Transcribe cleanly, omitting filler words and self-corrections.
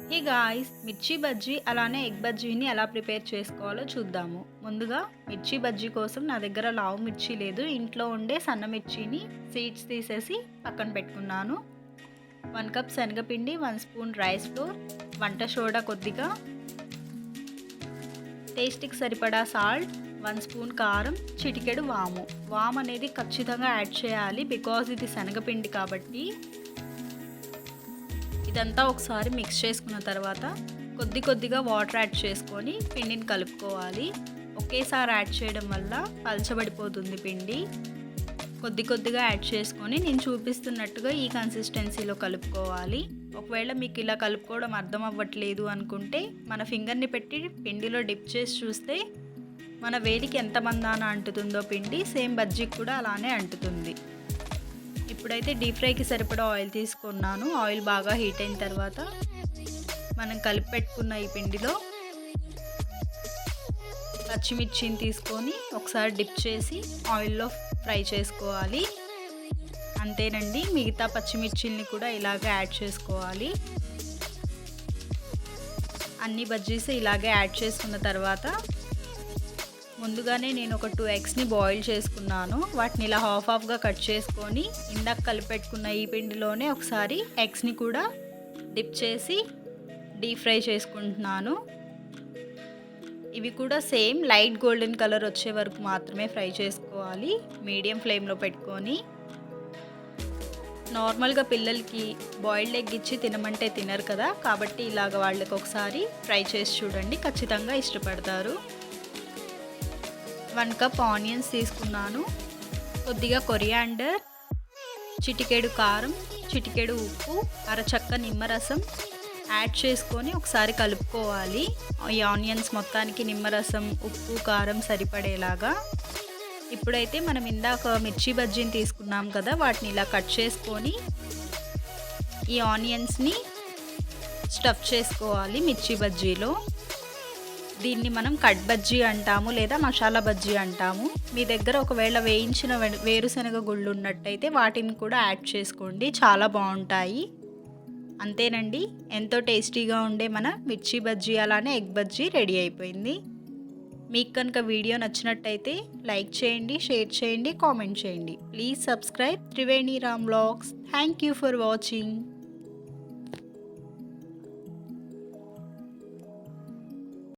Hey guys, మిర్చి బజ్జీ అలానే egg బజ్జీని ఎలా ప్రిపేర్ చేసుకోవాలో చూద్దాము. ముందుగా మిర్చి బజ్జీ కోసం నా దగ్గర లావు మిర్చి లేదు. ఇంట్లో ఉండే సన్న మిర్చిని సీడ్స్ తీసేసి పక్కన పెట్టుకున్నాను. 1 కప్ శనగపిండి, 1 స్పూన్ రైస్ ఫ్లోర్, వంట సోడా కొద్దిగా, టేస్ట్కి సరిపడా సాల్ట్, 1 స్పూన్ కారం, చిటికెడు వాము. వాము అనేది ఖచ్చితంగా యాడ్ చేయాలి, బికాజ్ ఇది శనగపిండి కాబట్టి. ఇదంతా ఒకసారి మిక్స్ చేసుకున్న తర్వాత కొద్దిగా వాటర్ యాడ్ చేసుకొని పిండిని కలుపుకోవాలి. ఒకేసారి యాడ్ చేయడం వల్ల పలచబడిపోతుంది పిండి. కొద్దిగా యాడ్ చేసుకొని నేను చూపిస్తున్నట్టుగా ఈ కన్సిస్టెన్సీలో కలుపుకోవాలి. ఒకవేళ మీకు ఇలా కలుపుకోవడం అర్థం అవ్వట్లేదు అనుకుంటే మన ఫింగర్ని పెట్టి పిండిలో డిప్ చేసి చూస్తే మన వేలికి ఎంత మందాన అంటుతుందో పిండి సేమ్ బజ్జీకి కూడా అలానే అంటుతుంది. ఇప్పుడైతే డీప్ ఫ్రైకి సరిపడా ఆయిల్ తీసుకున్నాను. ఆయిల్ బాగా హీట్ అయిన తర్వాత మనం కలిపి పెట్టుకున్న ఈ పిండిలో పచ్చిమిర్చిని తీసుకొని ఒకసారి డిప్ చేసి ఆయిల్లో ఫ్రై చేసుకోవాలి. అంతేనండి, మిగతా పచ్చిమిర్చిల్ని కూడా ఇలాగే యాడ్ చేసుకోవాలి. అన్ని బజ్జీస్ ఇలాగే యాడ్ చేసుకున్న తర్వాత ముందుగానే నేను ఒక 2 ఎగ్స్ని బాయిల్ చేసుకున్నాను. వాటిని ఇలా హాఫ్గా కట్ చేసుకొని ఇందాక కలిపెట్టుకున్న ఈ పిండిలోనే ఒకసారి ఎగ్స్ని కూడా డిప్ చేసి డీప్ ఫ్రై చేసుకుంటున్నాను. ఇవి కూడా సేమ్ లైట్ గోల్డెన్ కలర్ వచ్చే వరకు మాత్రమే ఫ్రై చేసుకోవాలి, మీడియం ఫ్లేమ్లో పెట్టుకొని. నార్మల్గా పిల్లలకి బాయిల్డ్ ఎగ్ ఇచ్చి తినమంటే తినరు కదా, కాబట్టి ఇలాగ వాళ్ళకి ఒకసారి ఫ్రై చేసి చూడండి, ఖచ్చితంగా ఇష్టపడతారు. 1 కప్ ఆనియన్స్ తీసుకున్నాను, కొద్దిగా కొరియాండర్, చిటికెడు కారం, చిటికెడు ఉప్పు, అరచక్క నిమ్మరసం యాడ్ చేసుకొని ఒకసారి కలుపుకోవాలి. ఈ ఆనియన్స్ మొత్తానికి నిమ్మరసం, ఉప్పు, కారం సరిపడేలాగా. ఇప్పుడైతే మనం ఇందాక మిర్చి బజ్జీని తీసుకున్నాం కదా, వాటిని ఇలా కట్ చేసుకొని ఈ ఆనియన్స్ని స్టఫ్ చేసుకోవాలి మిర్చి బజ్జీలో. దీన్ని మనం కట్ బజ్జీ అంటాము లేదా మసాలా బజ్జీ అంటాము. మీ దగ్గర ఒకవేళ వేయించిన వేరుశనగ గుళ్ళు ఉన్నట్టయితే వాటిని కూడా యాడ్ చేసుకోండి, చాలా బాగుంటాయి. అంతేనండి, ఎంతో టేస్టీగా ఉండే మన మిర్చి బజ్జీ అలానే ఎగ్ బజ్జీ రెడీ అయిపోయింది. మీకు కనుక వీడియో నచ్చినట్టయితే లైక్ చేయండి, షేర్ చేయండి, కామెంట్ చేయండి. Please subscribe Triveni Ram vlogs. Thank you for watching.